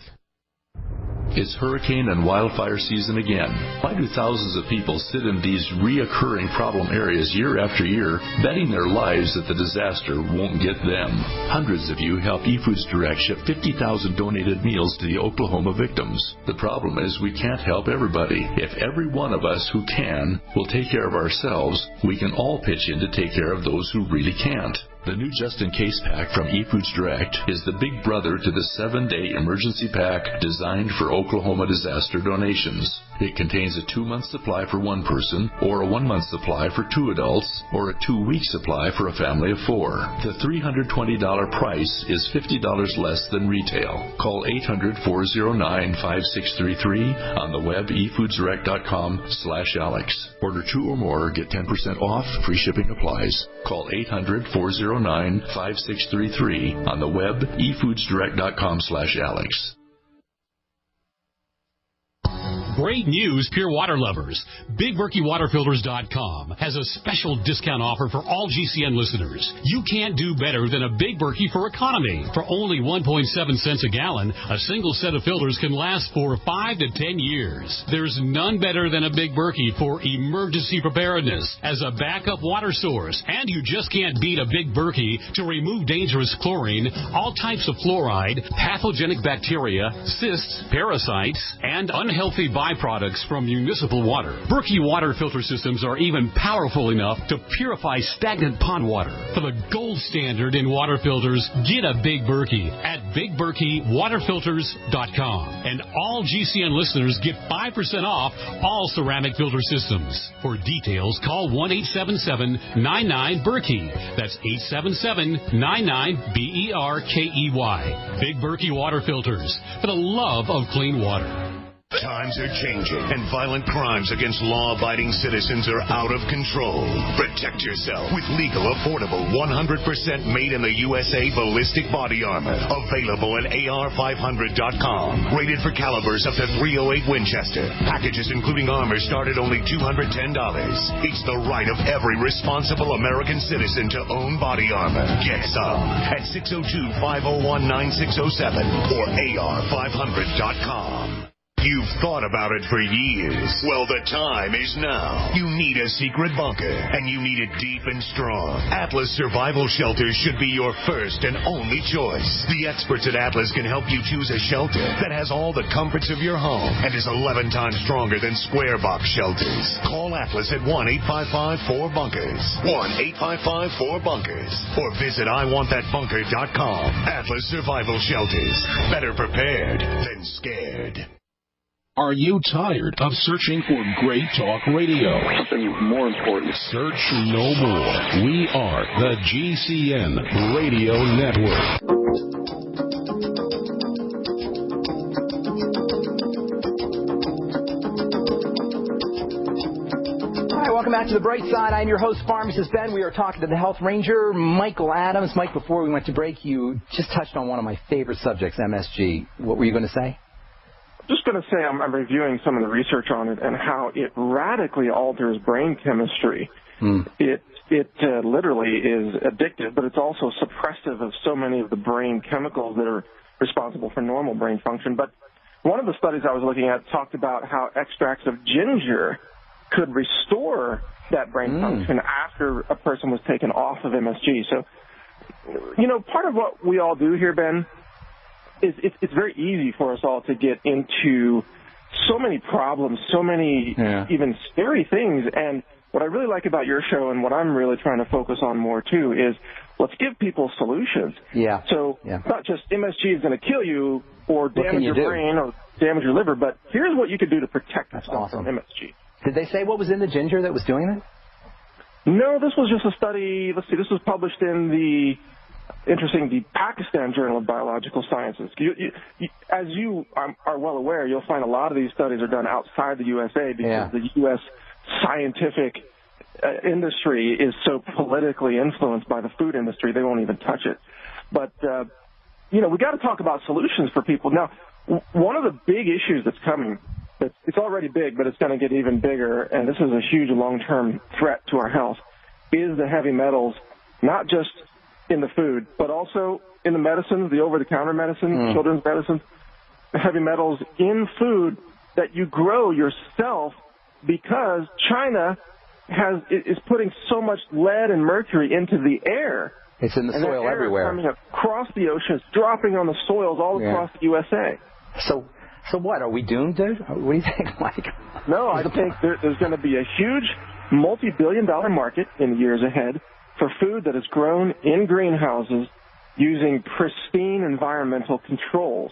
[SPEAKER 18] It's hurricane and wildfire season again. Why do thousands of people sit in these reoccurring problem areas year after year, betting their lives that the disaster won't get them? Hundreds of you help eFoods Direct ship 50,000 donated meals to the Oklahoma victims. The problem is we can't help everybody. If every one of us who can will take care of ourselves, we can all pitch in to take care of those who really can't. The new just-in-case pack from eFoods Direct is the big brother to the 7-day emergency pack designed for Oklahoma disaster donations. It contains a 2-month supply for one person, or a 1-month supply for 2 adults, or a 2-week supply for a family of 4. The $320 price is $50 less than retail. Call 800-409-5633 on the web efoodsdirect.com/Alex. Order 2 or more, get 10% off, free shipping applies. Call 800-409-5633 on the web efoodsdirect.com/Alex.
[SPEAKER 19] Great news, pure water lovers. BigBerkeyWaterFilters.com has a special discount offer for all GCN listeners. You can't do better than a Big Berkey for economy. For only 1.7 cents a gallon, a single set of filters can last for 5 to 10 years. There's none better than a Big Berkey for emergency preparedness as a backup water source. And you just can't beat a Big Berkey to remove dangerous chlorine, all types of fluoride, pathogenic bacteria, cysts, parasites, and unhealthy byproducts from municipal water. Berkey water filter systems are even powerful enough to purify stagnant pond water. For the gold standard in water filters, get a Big Berkey at BigBerkeyWaterFilters.com. And all GCN listeners get 5% off all ceramic filter systems. For details, call 1-877-99-BERKEY. That's 877-99-BERKEY. Big Berkey Water Filters, for the love of clean water.
[SPEAKER 4] Times are changing, and violent crimes against law-abiding citizens are out of control. Protect yourself with legal, affordable, 100% made in the USA ballistic body armor. Available at AR500.com. Rated for calibers up to .308 Winchester. Packages including armor start at only $210. It's the right of every responsible American citizen to own body armor. Get some at 602-501-9607 or AR500.com. You've thought about it for years. Well, the time is now. You need a secret bunker, and you need it deep and strong. Atlas Survival Shelters should be your first and only choice. The experts at Atlas can help you choose a shelter that has all the comforts of your home and is 11 times stronger than square box shelters. Call Atlas at 1-855-4BUNKERS. 1-855-4BUNKERS. Or visit IWantThatBunker.com. Atlas Survival Shelters. Better prepared than scared.
[SPEAKER 6] Are you tired of searching for great talk radio?
[SPEAKER 20] Something more important.
[SPEAKER 6] Search no more. We are the GCN Radio Network.
[SPEAKER 1] Hi, welcome back to The Bright Side. I'm your host, Pharmacist Ben. We are talking to the Health Ranger, Michael Adams. Mike, before we went to break, you just touched on one of my favorite subjects, MSG. What were you going to say?
[SPEAKER 16] Just going to say I'm reviewing some of the research on it and how it radically alters brain chemistry. It literally is addictive, but it's also suppressive of so many of the brain chemicals that are responsible for normal brain function. But one of the studies I was looking at talked about how extracts of ginger could restore that brain function after a person was taken off of MSG. So, you know, part of what we all do here, Ben, it's very easy for us all to get into so many problems, so many even scary things. And what I really like about your show and what I'm really trying to focus on more, too, is let's give people solutions. So not just MSG is going to kill you or damage your brain or damage your liver, but here's what you could do to protect yourself from MSG.
[SPEAKER 1] Did they say what was in the ginger that was doing that?
[SPEAKER 16] No, this was just a study. Let's see, this was published in the Pakistan Journal of Biological Sciences. As you are well aware, you'll find a lot of these studies are done outside the USA because the U.S. scientific industry is so politically influenced by the food industry, they won't even touch it. But, you know, we got to talk about solutions for people. Now, one of the big issues that's coming, it's already big, but it's going to get even bigger, and this is a huge long-term threat to our health, is the heavy metals, not just in the food, but also in the medicines, the over-the-counter medicine, children's medicines, heavy metals in food that you grow yourself because China is putting so much lead and mercury into the air.
[SPEAKER 1] It's in the soil everywhere.
[SPEAKER 16] Coming across the oceans, dropping on the soils all across the USA.
[SPEAKER 1] So what? Are we doomed, dude? What do you think, Mike?
[SPEAKER 16] No, I think there's going to be a huge multi-billion-dollar market in the years ahead for food that is grown in greenhouses using pristine environmental controls.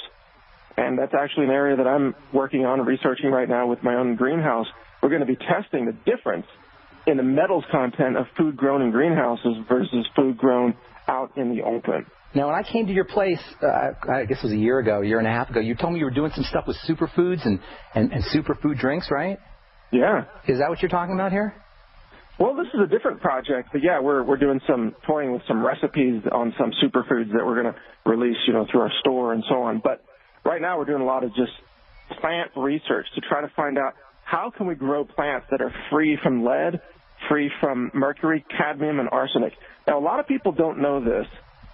[SPEAKER 16] And that's actually an area that I'm working on and researching right now with my own greenhouse. We're going to be testing the difference in the metals content of food grown in greenhouses versus food grown out in the open.
[SPEAKER 1] Now, when I came to your place, I guess it was a year and a half ago, you told me you were doing some stuff with superfoods and superfood drinks, right?
[SPEAKER 16] Yeah.
[SPEAKER 1] Is that what you're talking about here?
[SPEAKER 16] Well, this is a different project, but yeah, we're doing some toying with some recipes on some superfoods that we're going to release, through our store and so on. But right now we're doing a lot of just plant research to try to find out how can we grow plants that are free from lead, free from mercury, cadmium, and arsenic. Now, a lot of people don't know this,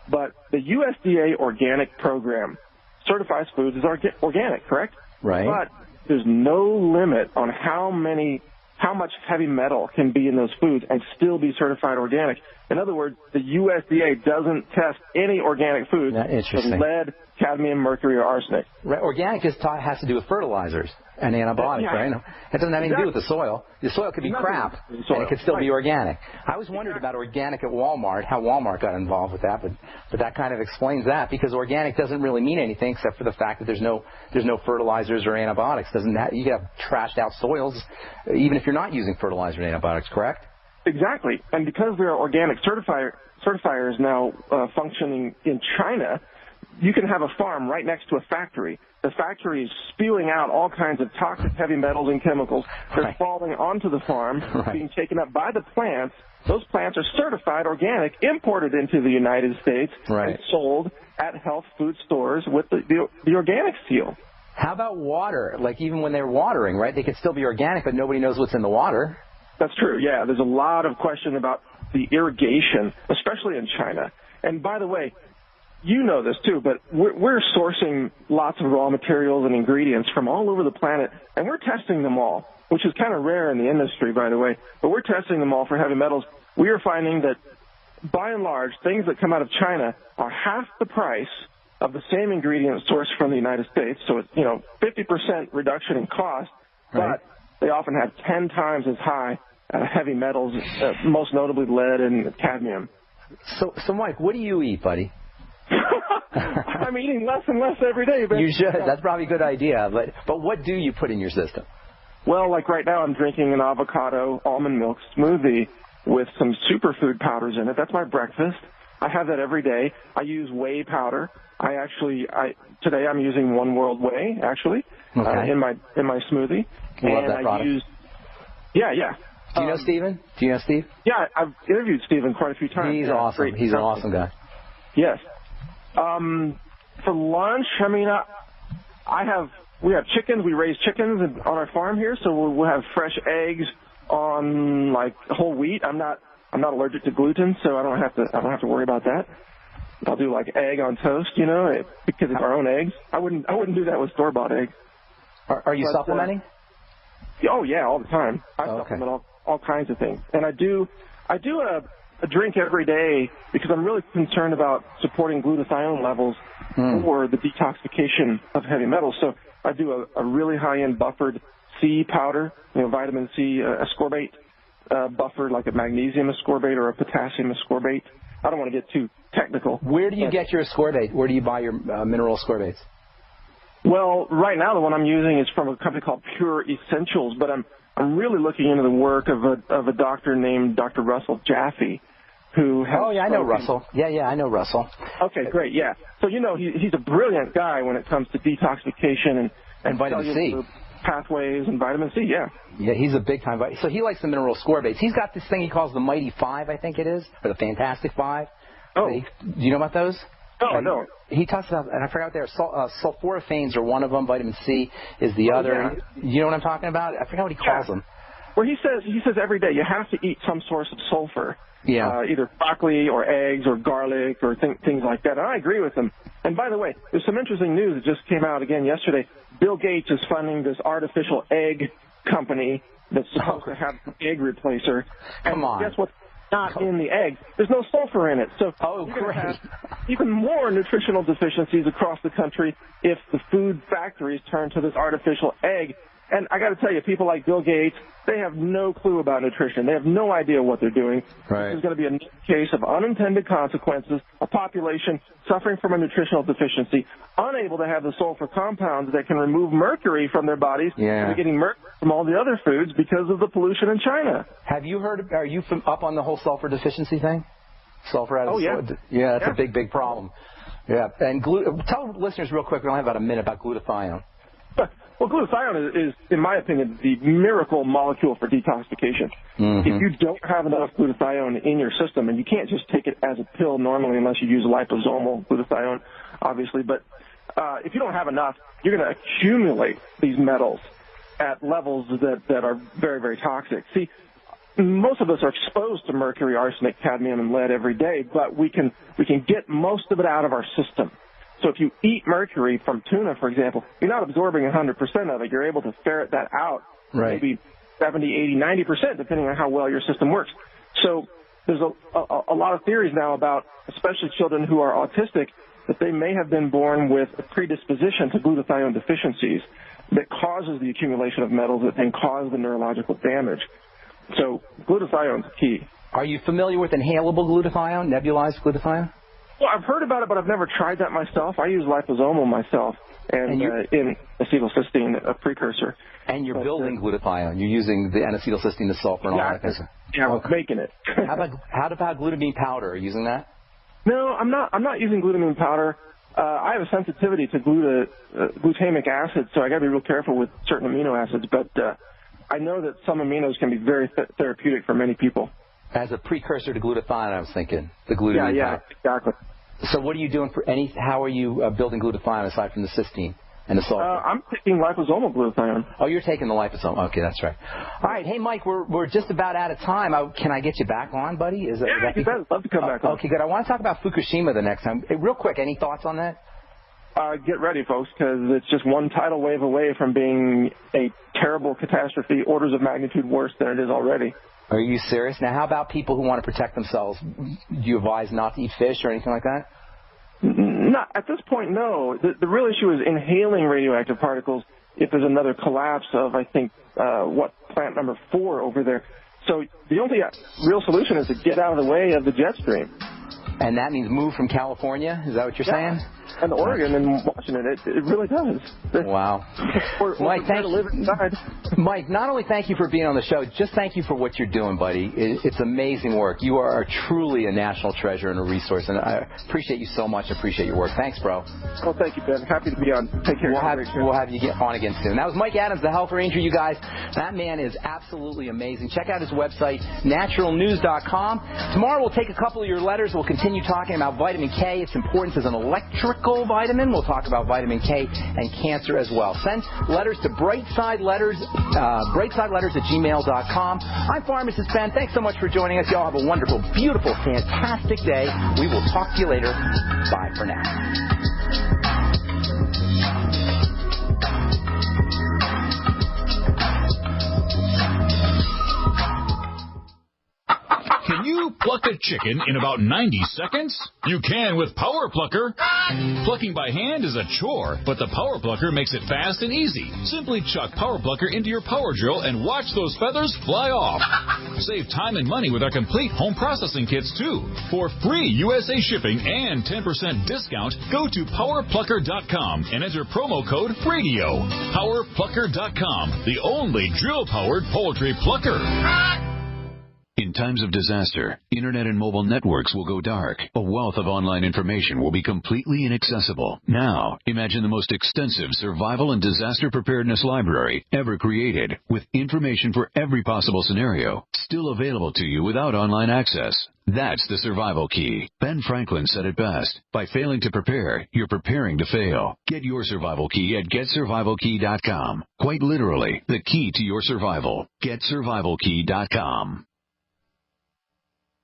[SPEAKER 16] but the USDA organic program certifies foods as organic, correct?
[SPEAKER 1] Right.
[SPEAKER 16] But there's no limit on how much heavy metal can be in those foods and still be certified organic. In other words, the USDA doesn't test any organic foods with lead, cadmium, mercury, or arsenic.
[SPEAKER 1] Right. Organic just has to do with fertilizers and antibiotics, right? It doesn't have anything to do with the soil. The soil could be crap, and it could still be organic. I always wondered about organic at Walmart, how Walmart got involved with that, but that kind of explains that, because organic doesn't really mean anything except for the fact that there's no fertilizers or antibiotics. You can have trashed out soils even if you're not using fertilizer and antibiotics, correct?
[SPEAKER 16] Exactly. And because there are organic certifiers now functioning in China, you can have a farm right next to a factory. The factory is spewing out all kinds of toxic heavy metals and chemicals. They're falling onto the farm, being taken up by the plants. Those plants are certified organic, imported into the United States, and sold at health food stores with the organic seal.
[SPEAKER 1] How about water? Like, even when they're watering, right, they could still be organic, but nobody knows what's in the water.
[SPEAKER 16] That's true, yeah. There's a lot of question about the irrigation, especially in China. And by the way, you know this too, but we're sourcing lots of raw materials and ingredients from all over the planet, and we're testing them all, which is kind of rare in the industry, by the way. But we're testing them all for heavy metals. We are finding that, by and large, things that come out of China are half the price of the same ingredient sourced from the United States. So it's 50% reduction in cost, but they often have 10 times as high heavy metals, most notably lead and cadmium.
[SPEAKER 1] So Mike, what do you eat, buddy?
[SPEAKER 16] I'm eating less and less every day. But
[SPEAKER 1] you should. That's probably a good idea. But what do you put in your system?
[SPEAKER 16] Well, like right now, I'm drinking an avocado almond milk smoothie with some superfood powders in it. That's my breakfast. I have that every day. I use whey powder. Today I'm using One World Whey actually in my smoothie.
[SPEAKER 1] Love that product.
[SPEAKER 16] Yeah.
[SPEAKER 1] Do you know Steven? Do you know Steve?
[SPEAKER 16] Yeah, I've interviewed Steven quite a few times.
[SPEAKER 1] He's awesome. He's an awesome guy.
[SPEAKER 16] Yes. For lunch, we have chickens. We raise chickens on our farm here, so we'll have fresh eggs on like whole wheat. I'm not allergic to gluten, so I don't have to worry about that. I'll do like egg on toast, because it's our own eggs. I wouldn't do that with store-bought eggs.
[SPEAKER 1] Are you supplementing?
[SPEAKER 16] Oh yeah, all the time. I supplement all kinds of things, and I do a drink every day because I'm really concerned about supporting glutathione levels for the detoxification of heavy metals. So I do a really high-end buffered C powder, vitamin C ascorbate buffered, like a magnesium ascorbate or a potassium ascorbate. I don't want to get too technical.
[SPEAKER 1] Where do you get your ascorbate? Where do you buy your mineral ascorbates?
[SPEAKER 16] Well, right now the one I'm using is from a company called Pure Essentials, but I'm really looking into the work of a doctor named Dr. Russell Jaffe, who has...
[SPEAKER 1] Oh, yeah, I know Russell. Yeah, I know Russell.
[SPEAKER 16] Okay, great, yeah. So, he's a brilliant guy when it comes to detoxification and
[SPEAKER 1] vitamin C.
[SPEAKER 16] Pathways and vitamin C, yeah.
[SPEAKER 1] Yeah, he's a big-time... So he likes the mineral ascorbates. He's got this thing he calls the Mighty Five, I think it is, or the Fantastic Five.
[SPEAKER 16] Oh.
[SPEAKER 1] Do you know about those?
[SPEAKER 16] No, I don't.
[SPEAKER 1] He talks about, and I forgot there, sulforaphanes are one of them, vitamin C is the other. Yeah. You know what I'm talking about? I forgot what he calls them.
[SPEAKER 16] Well, he says every day you have to eat some source of sulfur.
[SPEAKER 1] Yeah.
[SPEAKER 16] Either broccoli or eggs or garlic or things like that. And I agree with him. And by the way, there's some interesting news that just came out again yesterday. Bill Gates is funding this artificial egg company that's supposed to have an egg replacer.
[SPEAKER 1] Come on.
[SPEAKER 16] Guess what's not in the egg? There's no sulfur in it. So you're going to have even more nutritional deficiencies across the country if the food factories turn to this artificial egg. And I got to tell you, people like Bill Gates, they have no clue about nutrition. They have no idea what they're doing.
[SPEAKER 1] Right.
[SPEAKER 16] This is going to be a case of unintended consequences, a population suffering from a nutritional deficiency, unable to have the sulfur compounds that can remove mercury from their bodies.
[SPEAKER 1] Yeah.
[SPEAKER 16] They're getting mercury from all the other foods because of the pollution in China.
[SPEAKER 1] Have you heard, are you up on the whole sulfur deficiency thing? Sulfur out of yeah, that's a big, big problem. Yeah. And tell listeners real quick, we only have about a minute, about glutathione.
[SPEAKER 16] Well, glutathione is, in my opinion, the miracle molecule for detoxification.
[SPEAKER 1] Mm-hmm.
[SPEAKER 16] If you don't have enough glutathione in your system, and you can't just take it as a pill normally unless you use liposomal glutathione, obviously, but if you don't have enough, you're going to accumulate these metals at levels that are very, very toxic. See, most of us are exposed to mercury, arsenic, cadmium, and lead every day, but we can get most of it out of our system. So if you eat mercury from tuna, for example, you're not absorbing 100% of it. You're able to ferret that out, maybe 70, 80, 90%, depending on how well your system works. So there's a lot of theories now about, especially children who are autistic, that they may have been born with a predisposition to glutathione deficiencies that causes the accumulation of metals that then cause the neurological damage. So glutathione is key.
[SPEAKER 1] Are you familiar with inhalable glutathione, nebulized glutathione?
[SPEAKER 16] Well, I've heard about it, but I've never tried that myself. I use liposomal myself and in acetylcysteine, a precursor.
[SPEAKER 1] And you're building glutathione. You're using the N-acetylcysteine, the sulfur, and all that kind of stuff.
[SPEAKER 16] Yeah, I'm making it.
[SPEAKER 1] How about glutamine powder? Are you using that?
[SPEAKER 16] No, I'm not using glutamine powder. I have a sensitivity to glutamic acid, so I got to be real careful with certain amino acids. But I know that some aminos can be very therapeutic for many people.
[SPEAKER 1] As a precursor to glutathione, I was thinking the glutamine.
[SPEAKER 16] Yeah, exactly.
[SPEAKER 1] So what are you doing how are you building glutathione aside from the cysteine and the sulfur?
[SPEAKER 16] I'm taking liposomal glutathione.
[SPEAKER 1] Oh, you're taking the liposomal. Okay, that's right. All right, hey Mike, we're just about out of time. Can I get you back on, buddy?
[SPEAKER 16] I'd love to come back on.
[SPEAKER 1] Okay, good. I want to talk about Fukushima the next time. Hey, real quick, any thoughts on that?
[SPEAKER 16] Get ready, folks, because it's just one tidal wave away from being a terrible catastrophe, orders of magnitude worse than it is already.
[SPEAKER 1] Are you serious? Now, how about people who want to protect themselves? Do you advise not to eat fish or anything like that?
[SPEAKER 16] Not at this point, no. The real issue is inhaling radioactive particles if there's another collapse of, I think, plant number 4 over there. So the only real solution is to get out of the way of the jet stream.
[SPEAKER 1] And that means move from California? Is that what you're saying?
[SPEAKER 16] And Oregon and Washington, it really does.
[SPEAKER 1] Wow.
[SPEAKER 16] Mike, thank you.
[SPEAKER 1] Mike, not only thank you for being on the show, just thank you for what you're doing, buddy. It's amazing work. You are truly a national treasure and a resource, and I appreciate you so much. I appreciate your work. Thanks, bro.
[SPEAKER 16] Well, thank you, Ben. Happy to be on. Take care.
[SPEAKER 1] We'll have you get on again soon. That was Mike Adams, the Health Ranger, you guys. That man is absolutely amazing. Check out his website, naturalnews.com. Tomorrow we'll take a couple of your letters. We'll continue talking about vitamin K, its importance as an electrical vitamin. We'll talk about vitamin K and cancer as well. Send letters to brightside.letters at gmail.com. I'm Pharmacist Ben. Thanks so much for joining us. Y'all have a wonderful, beautiful, fantastic day. We will talk to you later. Bye for now.
[SPEAKER 15] Can you pluck a chicken in about 90 seconds? You can with Power Plucker. Plucking by hand is a chore, but the Power Plucker makes it fast and easy. Simply chuck Power Plucker into your power drill and watch those feathers fly off. Save time and money with our complete home processing kits, too. For free USA shipping and 10% discount, go to PowerPlucker.com and enter promo code RADIO. PowerPlucker.com, the only drill-powered poultry plucker.
[SPEAKER 9] In times of disaster, internet and mobile networks will go dark. A wealth of online information will be completely inaccessible. Now, imagine the most extensive survival and disaster preparedness library ever created, with information for every possible scenario, still available to you without online access. That's the survival key. Ben Franklin said it best. By failing to prepare, you're preparing to fail. Get your survival key at GetSurvivalKey.com. Quite literally, the key to your survival. GetSurvivalKey.com.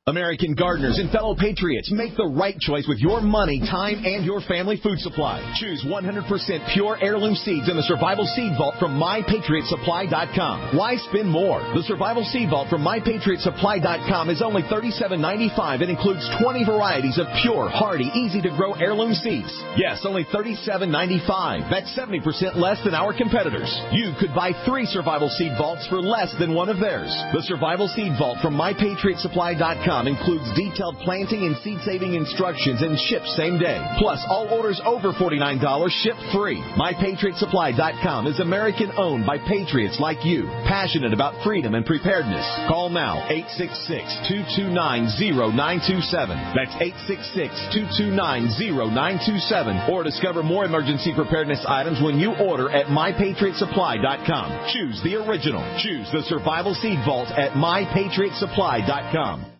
[SPEAKER 20] American gardeners and fellow patriots, make the right choice with your money, time, and your family food supply. Choose 100% pure heirloom seeds in the Survival Seed Vault from MyPatriotSupply.com. Why spend more? The Survival Seed Vault from MyPatriotSupply.com is only $37.95 and includes 20 varieties of pure, hardy, easy-to-grow heirloom seeds. Yes, only $37.95. That's 70% less than our competitors. You could buy 3 Survival Seed Vaults for less than one of theirs. The Survival Seed Vault from MyPatriotSupply.com includes detailed planting and seed-saving instructions and ships same day. Plus, all orders over $49 ship free. MyPatriotSupply.com is American-owned by patriots like you, passionate about freedom and preparedness. Call now, 866-229-0927. That's 866-229-0927. Or discover more emergency preparedness items when you order at MyPatriotSupply.com. Choose the original. Choose the Survival Seed Vault at MyPatriotSupply.com.